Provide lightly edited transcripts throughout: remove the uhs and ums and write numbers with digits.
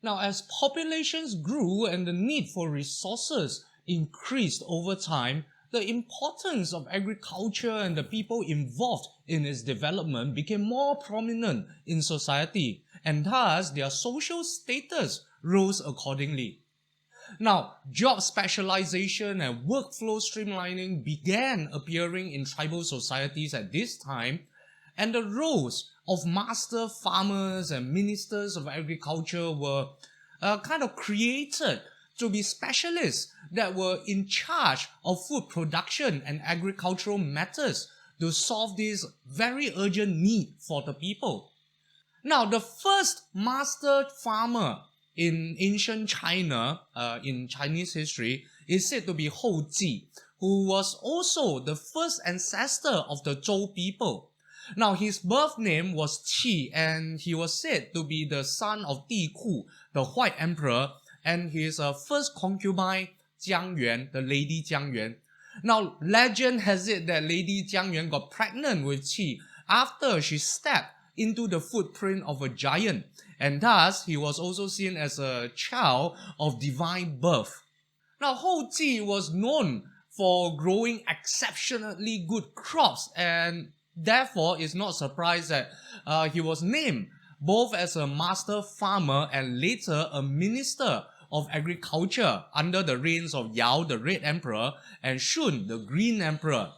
Now, as populations grew and the need for resources increased over time, the importance of agriculture and the people involved in its development became more prominent in society, and thus their social status rose accordingly. Now, job specialization and workflow streamlining began appearing in tribal societies at this time, and the roles of master farmers and ministers of agriculture were kind of created to be specialists that were in charge of food production and agricultural matters to solve this very urgent need for the people. Now, the first master farmer in ancient China, in Chinese history, is said to be Hou JI, who was also the first ancestor of the Zhou people. Now, his birth name was Qi, and he was said to be the son of Ku, the White Emperor, and his first concubine, Jiang Yuan, the Lady Jiang Yuan. Now, legend has it that Lady Jiang Yuan got pregnant with Qi after she stepped into the footprint of a giant, and thus he was also seen as a child of divine birth. Now, Hou JI was known for growing exceptionally good crops, and therefore it's not surprised that he was named both as a master farmer and later a minister of agriculture under the reigns of Yao, the Red Emperor, and Shun, the Green Emperor.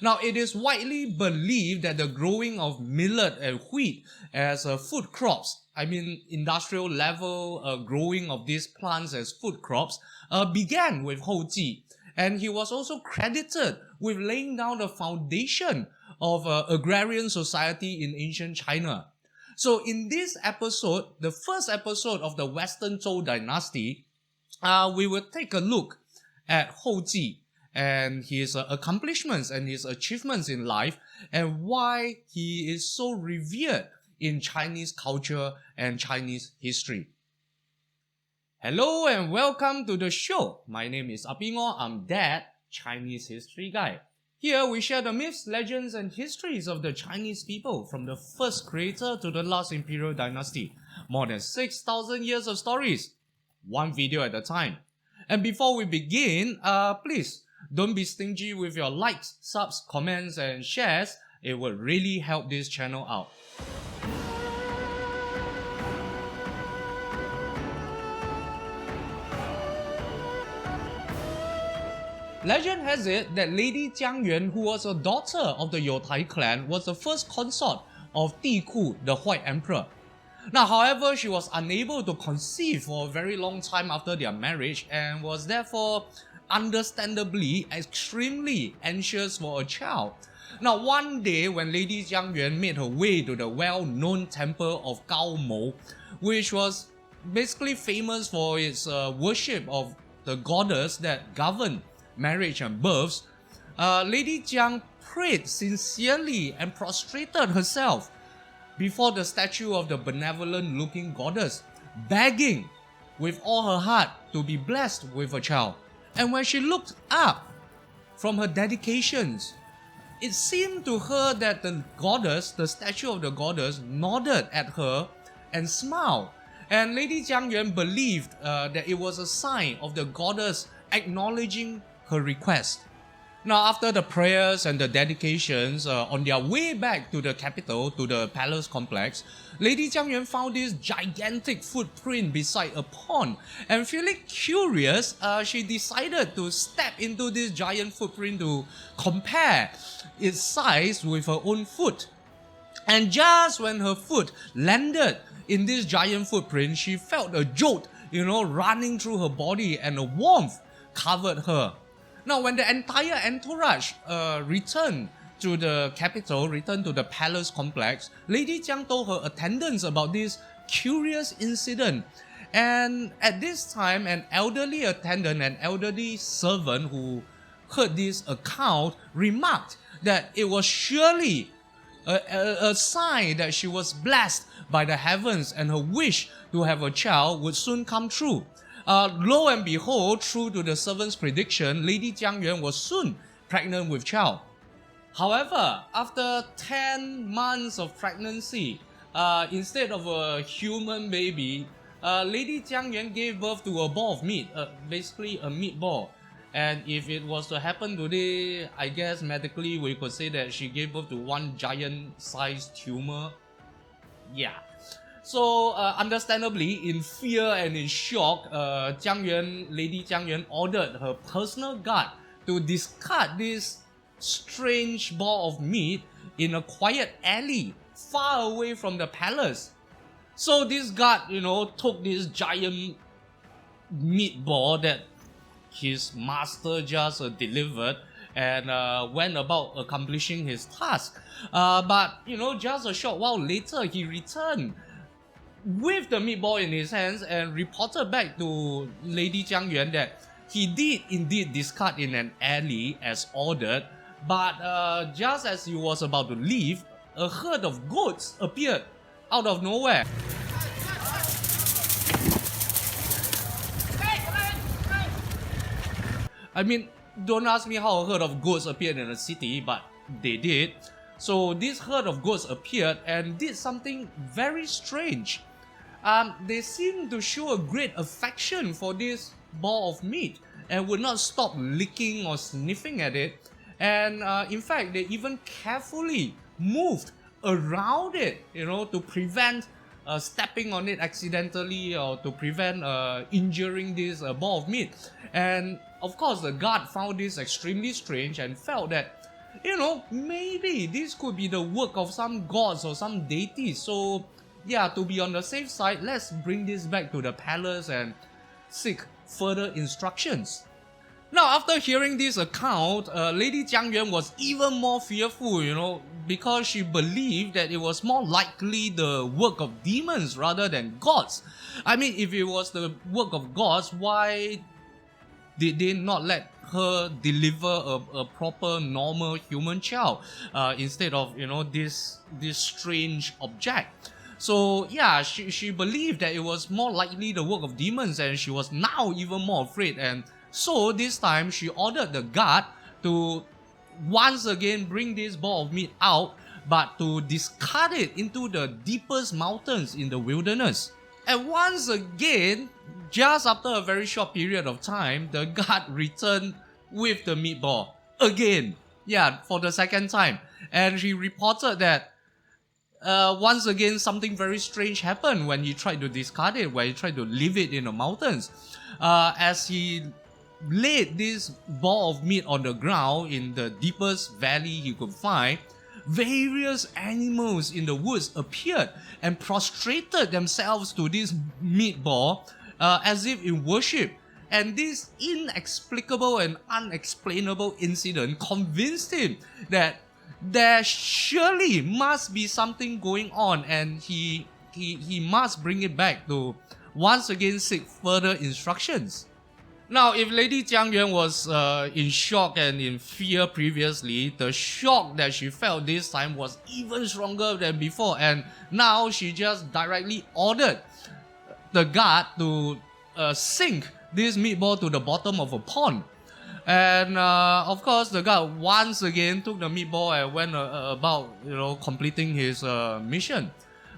Now, it is widely believed that the growing of millet and wheat as food crops, industrial level growing of these plants as food crops, began with Hou JI, and he was also credited with laying down the foundation of agrarian society in ancient China. So in this episode, the first episode of the Western Zhou Dynasty, we will take a look at Hou JI and his accomplishments and his achievements in life, and why he is so revered in Chinese culture and Chinese history. Hello and welcome to the show. My name is Apingo. I'm Dad, Chinese history guy. Here we share the myths, legends, and histories of the Chinese people from the first creator to the last imperial dynasty. More than 6,000 years of stories, one video at a time. And before we begin, please don't be stingy with your likes, subs, comments, and shares. It will really help this channel out. Legend has it that Lady Jiang Yuan, who was a daughter of the Youtai clan, was the first consort of Ku, the White Emperor. Now, however, she was unable to conceive for a very long time after their marriage and was therefore understandably extremely anxious for a child. Now, one day when Lady Jiang Yuan made her way to the well-known temple of Gao Mo, which was basically famous for its worship of the goddess that governed marriage and births, Lady Jiang prayed sincerely and prostrated herself before the statue of the benevolent-looking goddess, begging with all her heart to be blessed with a child. And when she looked up from her dedications, it seemed to her that the goddess, the statue of the goddess, nodded at her and smiled. And Lady Jiang Yuan believed that it was a sign of the goddess acknowledging her request. Now, after the prayers and the dedications, on their way back to the capital, to the palace complex, Lady Jiang Yuan found this gigantic footprint beside a pond, and feeling curious, she decided to step into this giant footprint to compare its size with her own foot. And just when her foot landed in this giant footprint, she felt a jolt, running through her body, and a warmth covered her. Now, when the entire entourage returned to the capital, returned to the palace complex, Lady Jiang told her attendants about this curious incident. And at this time, an elderly attendant, an elderly servant who heard this account remarked that it was surely a sign that she was blessed by the heavens and her wish to have a child would soon come true. Lo and behold, true to the servant's prediction, Lady Jiang Yuan was soon pregnant with child. However, after 10 months of pregnancy, instead of a human baby, Lady Jiang Yuan gave birth to a ball of meat, basically a meatball. And if it was to happen today, I guess medically we could say that she gave birth to one giant-sized tumor. Yeah. So, understandably, in fear and in shock, Lady Jiang Yuan ordered her personal guard to discard this strange ball of meat in a quiet alley far away from the palace. So this guard, took this giant meatball that his master just delivered and went about accomplishing his task. But just a short while later, he returned with the meatball in his hands and reported back to Lady Jiang Yuan that he did indeed discard in an alley as ordered, but just as he was about to leave, a herd of goats appeared out of nowhere. I mean, don't ask me how a herd of goats appeared in a city, but they did. So this herd of goats appeared and did something very strange. They seemed to show a great affection for this ball of meat and would not stop licking or sniffing at it. And in fact, they even carefully moved around it, to prevent stepping on it accidentally or to prevent injuring this ball of meat. And of course, the guard found this extremely strange and felt that, maybe this could be the work of some gods or some deities. So, yeah, to be on the safe side, let's bring this back to the palace and seek further instructions. Now, after hearing this account, Lady Jiang Yuan was even more fearful, because she believed that it was more likely the work of demons rather than gods. I mean, if it was the work of gods, why did they not let her deliver a proper, normal human child instead of, this strange object? So, yeah, she believed that it was more likely the work of demons, and she was now even more afraid. And so this time she ordered the guard to once again bring this ball of meat out, but to discard it into the deepest mountains in the wilderness. And once again, just after a very short period of time, the guard returned with the meatball again. Yeah, for the second time. And she reported that once again something very strange happened when he tried to discard it, when he tried to leave it in the mountains. As he laid this ball of meat on the ground in the deepest valley he could find, various animals in the woods appeared and prostrated themselves to this meatball as if in worship. And this inexplicable and unexplainable incident convinced him that there surely must be something going on, and he must bring it back to once again seek further instructions. Now, if Lady Jiang Yuan was in shock and in fear previously, the shock that she felt this time was even stronger than before, and now she just directly ordered the guard to sink this meatball to the bottom of a pond. And of course, the guard once again took the meatball and went about, completing his mission.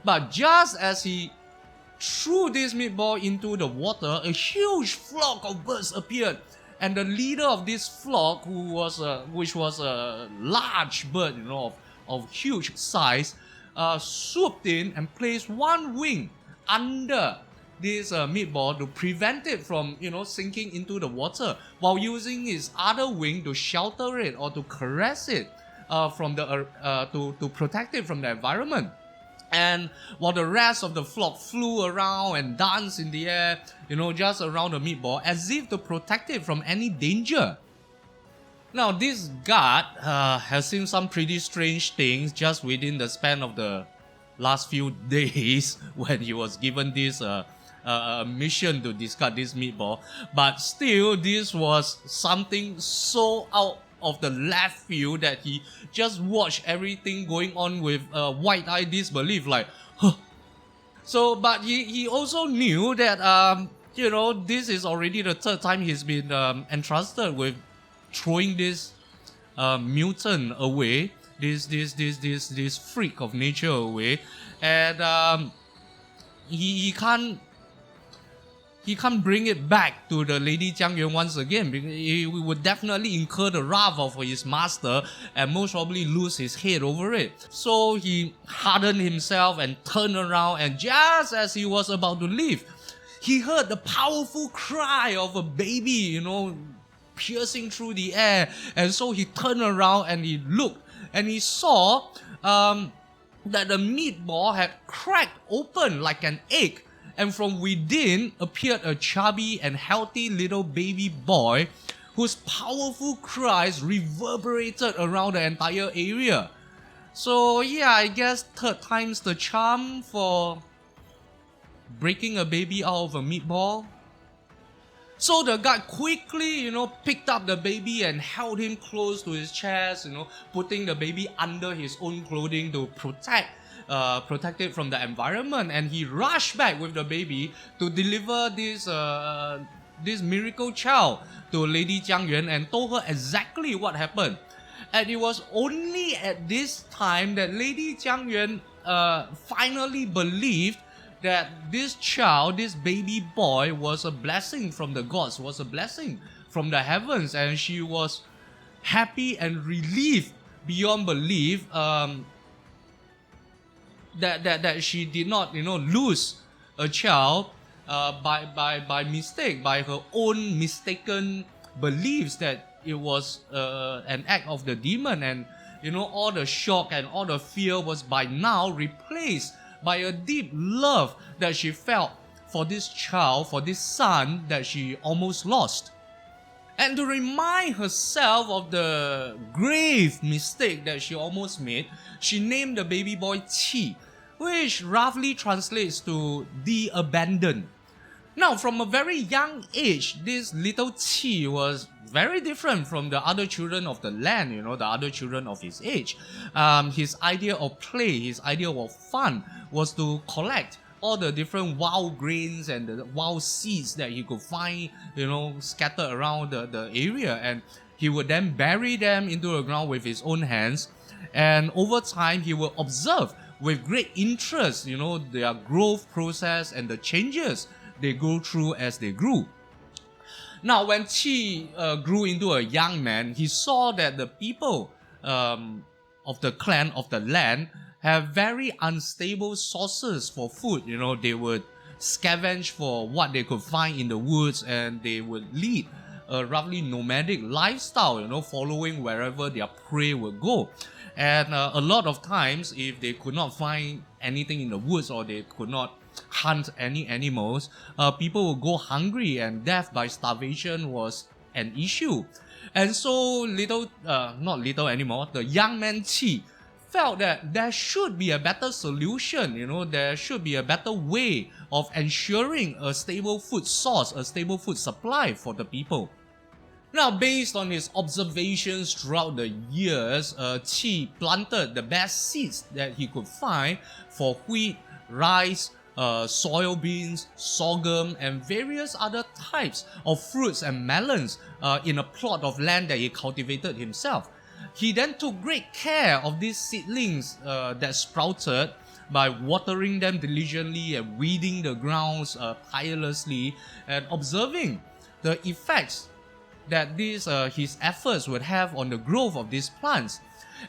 But just as he threw this meatball into the water, a huge flock of birds appeared, and the leader of this flock, which was a large bird, of huge size, swooped in and placed one wing under this meatball to prevent it from, sinking into the water, while using his other wing to shelter it or to caress it from the to protect it from the environment. And while the rest of the flock flew around and danced in the air, just around the meatball, as if to protect it from any danger. Now, this guard has seen some pretty strange things just within the span of the last few days when he was given this mission to discard this meatball. But still, this was something so out of the left field that he just watched everything going on with wide-eyed disbelief, like, huh. So, but he also knew that, this is already the third time he's been entrusted with throwing this mutant away, this freak of nature away, and he can't he can't bring it back to the Lady Jiangyuan once again, because he would definitely incur the wrath of his master and most probably lose his head over it. So he hardened himself and turned around, and just as he was about to leave, he heard the powerful cry of a baby, piercing through the air. And so he turned around and he looked, and he saw that the meatball had cracked open like an egg, and from within appeared a chubby and healthy little baby boy whose powerful cries reverberated around the entire area. So yeah, I guess third time's the charm for breaking a baby out of a meatball. So the guy quickly, picked up the baby and held him close to his chest, putting the baby under his own clothing to protect it from the environment. And he rushed back with the baby to deliver this miracle child to Lady Jiangyuan and told her exactly what happened. And it was only at this time that Lady Jiangyuan finally believed that this child, this baby boy, was a blessing from the gods, was a blessing from the heavens, and she was happy and relieved beyond belief that she did not, lose a child by mistake, by her own mistaken beliefs that it was an act of the demon, and all the shock and all the fear was by now replaced by a deep love that she felt for this child, for this son that she almost lost. And to remind herself of the grave mistake that she almost made, she named the baby boy Qi, which roughly translates to the abandoned. Now, from a very young age, this little Qi was very different from the other children of the land, the other children of his age. His idea of play, his idea of fun was to collect all the different wild grains and the wild seeds that he could find, scattered around the area. And he would then bury them into the ground with his own hands. And over time, he would observe with great interest, their growth process and the changes they go through as they grew. Now, when Qi grew into a young man, he saw that the people of the clan, of the land, have very unstable sources for food. They would scavenge for what they could find in the woods, and they would lead a roughly nomadic lifestyle, following wherever their prey would go. And a lot of times, if they could not find anything in the woods or they could not hunt any animals, people would go hungry, and death by starvation was an issue. And so not little anymore, the young man Qi felt that there should be a better solution, there should be a better way of ensuring a stable food source, a stable food supply for the people. Now, based on his observations throughout the years, Qi planted the best seeds that he could find for wheat, rice, soybeans, sorghum, and various other types of fruits and melons in a plot of land that he cultivated himself. He then took great care of these seedlings that sprouted by watering them diligently and weeding the grounds tirelessly, and observing the effects that his efforts would have on the growth of these plants.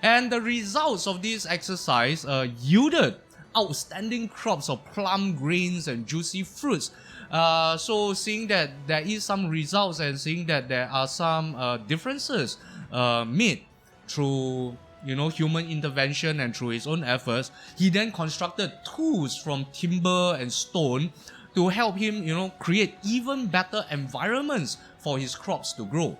And the results of this exercise yielded outstanding crops of plum grains and juicy fruits. So seeing that there is some results, and seeing that there are some differences made through human intervention and through his own efforts, he then constructed tools from timber and stone to help him create even better environments for his crops to grow.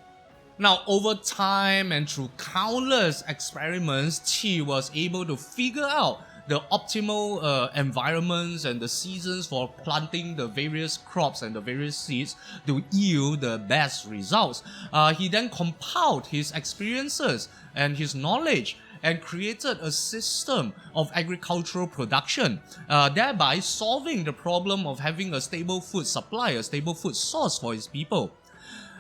Now, over time and through countless experiments, Qi was able to figure out the optimal environments and the seasons for planting the various crops and the various seeds to yield the best results. He then compiled his experiences and his knowledge and created a system of agricultural production, thereby solving the problem of having a stable food supply, a stable food source for his people.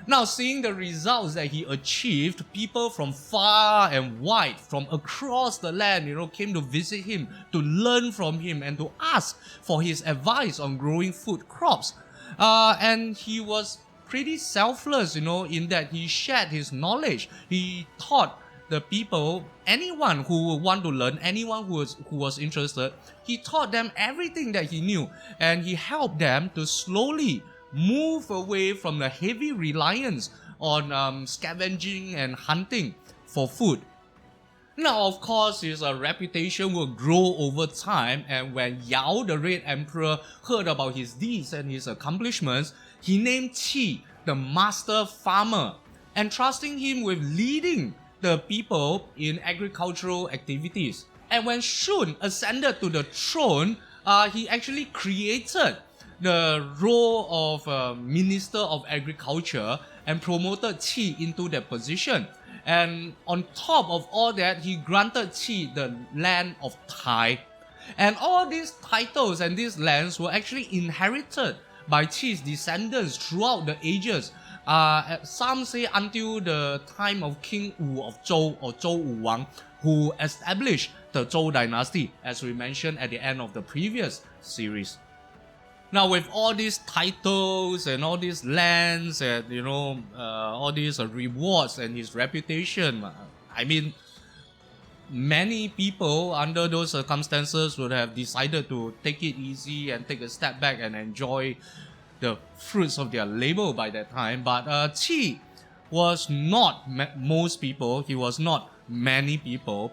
Now, seeing the results that he achieved, people from far and wide, from across the land, came to visit him, to learn from him, and to ask for his advice on growing food crops. And he was pretty selfless, in that he shared his knowledge. He taught the people, anyone who would want to learn, anyone who was interested, he taught them everything that he knew, and he helped them to slowly move away from the heavy reliance on scavenging and hunting for food. Now, of course, his reputation will grow over time, and when Yao, the Red Emperor, heard about his deeds and his accomplishments, he named Qi the master farmer, entrusting him with leading the people in agricultural activities. And when Shun ascended to the throne, he actually created the role of Minister of Agriculture and promoted Qi into that position. And on top of all that, he granted Qi the land of Tai. And all these titles and these lands were actually inherited by Qi's descendants throughout the ages. Some say until the time of King Wu of Zhou, or Zhou Wu Wang, who established the Zhou Dynasty, as we mentioned at the end of the previous series. Now, with all these titles and all these lands and all these rewards and his reputation, many people under those circumstances would have decided to take it easy and take a step back and enjoy the fruits of their labor by that time. But Qi was not most people. He was not many people.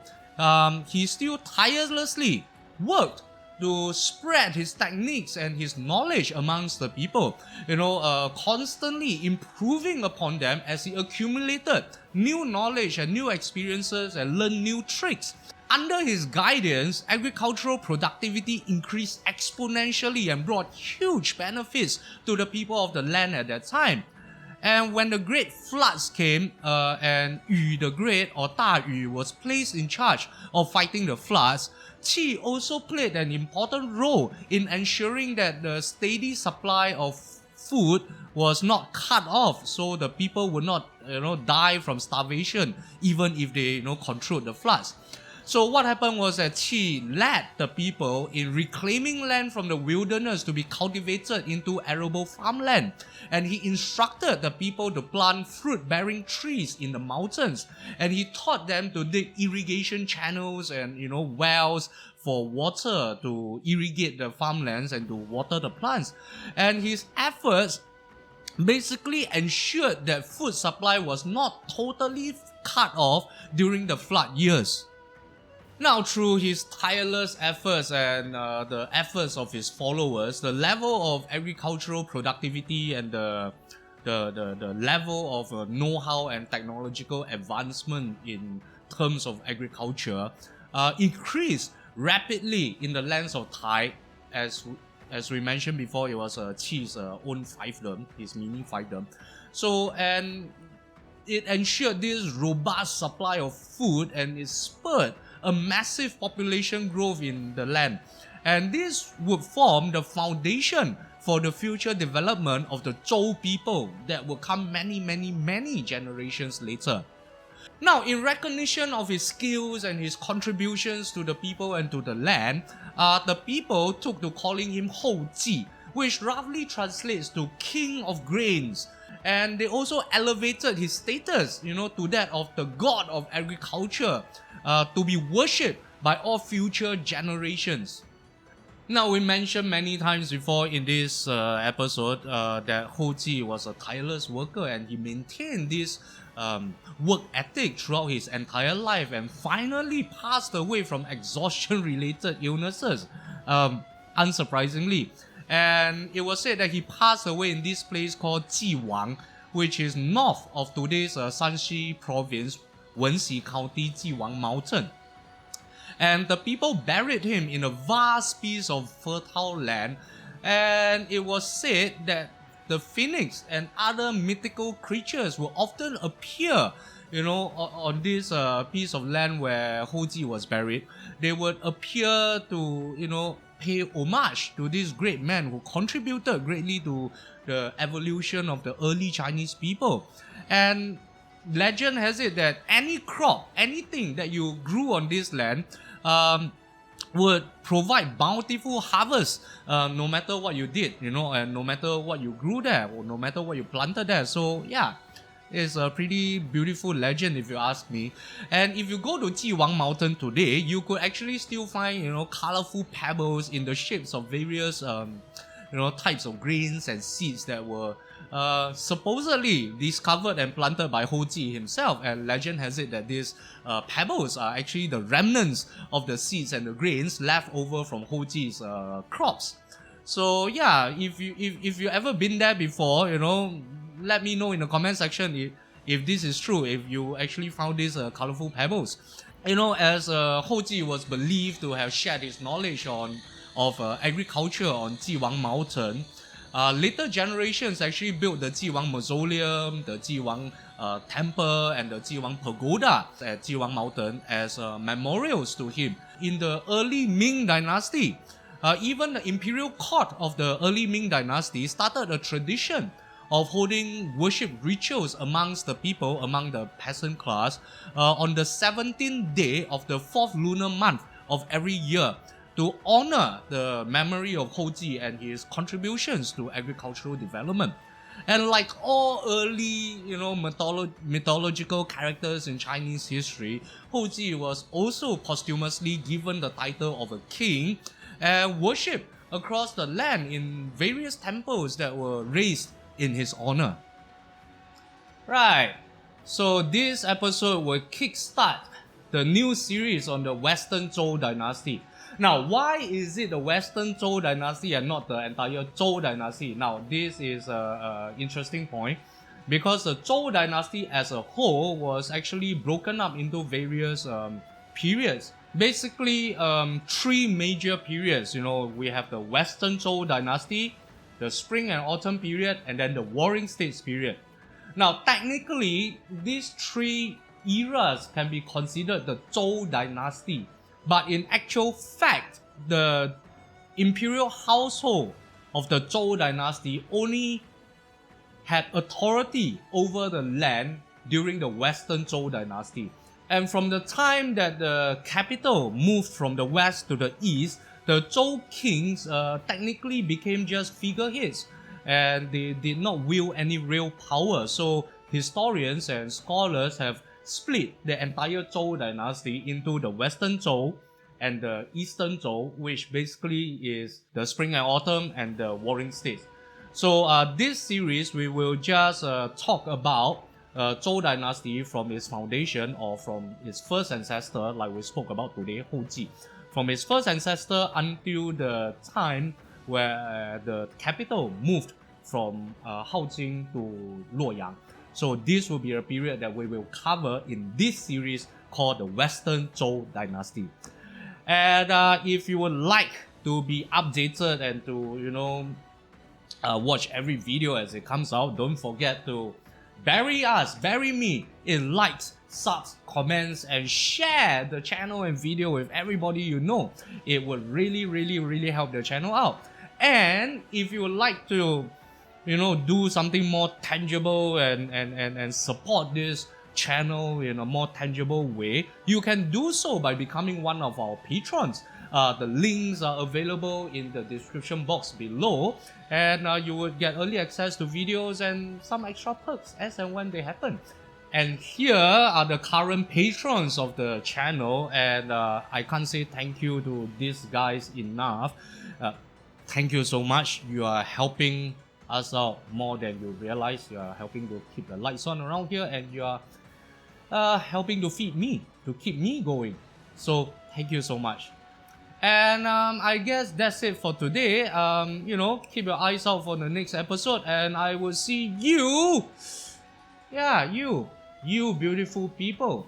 He still tirelessly worked to spread his techniques and his knowledge amongst the people, constantly improving upon them as he accumulated new knowledge and new experiences and learned new tricks. Under his guidance, agricultural productivity increased exponentially and brought huge benefits to the people of the land at that time. And when the great floods came, and Yu the Great, or Da Yu, was placed in charge of fighting the floods, Qi also played an important role in ensuring that the steady supply of food was not cut off, so the people would not die from starvation even if they controlled the floods. So what happened was that Qi led the people in reclaiming land from the wilderness to be cultivated into arable farmland. And he instructed the people to plant fruit-bearing trees in the mountains. And he taught them to dig irrigation channels and, wells for water to irrigate the farmlands and to water the plants. And his efforts basically ensured that food supply was not totally cut off during the flood years. Now, through his tireless efforts and the efforts of his followers, the level of agricultural productivity and the level of know-how and technological advancement in terms of agriculture increased rapidly in the lands of Tai. As we mentioned before, it was Qi's own fiefdom, his mini fiefdom. So, and it ensured this robust supply of food, and it spurred a massive population growth in the land. And this would form the foundation for the future development of the Zhou people that will come many generations later. Now, in recognition of his skills and his contributions to the people and to the land, the people took to calling him Hou JI, which roughly translates to King of Grains. And they also elevated his status, to that of the god of agriculture, to be worshipped by all future generations. Now, we mentioned many times before in this episode that Hou JI was a tireless worker, and he maintained this work ethic throughout his entire life, and finally passed away from exhaustion-related illnesses, unsurprisingly. And it was said that he passed away in this place called Jiwang, which is north of today's Shanxi province, Wenxi County, Jiwang Mountain. And the people buried him in a vast piece of fertile land, and it was said that the phoenix and other mythical creatures will often appear, on this piece of land where Hou JI was buried. They would appear to, pay homage to this great man who contributed greatly to the evolution of the early Chinese people. And legend has it that any crop, anything that you grew on this land, would provide bountiful harvests no matter what you did, and no matter what you grew there or no matter what you planted there. So yeah, it's a pretty beautiful legend if you ask me. And if you go to Jiwang Mountain today, you could actually still find, colorful pebbles in the shapes of various, types of grains and seeds that were supposedly discovered and planted by Hou JI himself. And legend has it that these pebbles are actually the remnants of the seeds and the grains left over from Hou JI's crops. So yeah, if you ever been there before, let me know in the comment section if this is true, if you actually found these colorful pebbles. As Hou JI was believed to have shared his knowledge of agriculture on Jiwang Mountain, later generations actually built the Jiwang Mausoleum, the Jiwang Temple, and the Jiwang Pagoda at Jiwang Mountain as memorials to him. In the early Ming Dynasty, even the imperial court of the early Ming Dynasty started a tradition of holding worship rituals amongst the people, among the peasant class, on the 17th day of the 4th lunar month of every year to honor the memory of Hou JI and his contributions to agricultural development. And like all early, mythological characters in Chinese history, Hou JI was also posthumously given the title of a king and worshipped across the land in various temples that were raised in his honor. Right, so this episode will kickstart the new series on the Western Zhou Dynasty. Now, why is it the Western Zhou Dynasty and not the entire Zhou Dynasty? Now, this is an interesting point because the Zhou Dynasty as a whole was actually broken up into various periods. Basically, three major periods. We have the Western Zhou Dynasty, the Spring and Autumn period, and then the Warring States period. Now, technically, these three eras can be considered the Zhou Dynasty, but in actual fact, the imperial household of the Zhou Dynasty only had authority over the land during the Western Zhou Dynasty. And from the time that the capital moved from the west to the east, the Zhou kings technically became just figureheads and they did not wield any real power. So historians and scholars have split the entire Zhou dynasty into the Western Zhou and the Eastern Zhou, which basically is the Spring and Autumn and the Warring States. So this series we will just talk about Zhou dynasty from its foundation or from its first ancestor, like we spoke about today, Hou JI. From its first ancestor until the time where the capital moved from Haojing to Luoyang. So this will be a period that we will cover in this series called the Western Zhou Dynasty. And if you would like to be updated and to watch every video as it comes out, don't forget to bury me in likes, subs, comments, and share the channel and video with everybody you know. It would really help the channel out. And if you would like to do something more tangible and support this channel in a more tangible way, you can do so by becoming one of our patrons. The links are available in the description box below, and you would get early access to videos and some extra perks as and when they happen. And here are the current patrons of the channel, and I can't say thank you to these guys enough. Thank you so much. You are helping us out more than you realize. You are helping to keep the lights on around here, and you are helping to feed me, to keep me going. So thank you so much. And I guess that's it for today. Keep your eyes out for the next episode, and I will see you. Yeah, you beautiful people.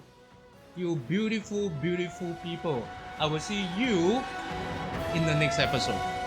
You beautiful people. I will see you in the next episode.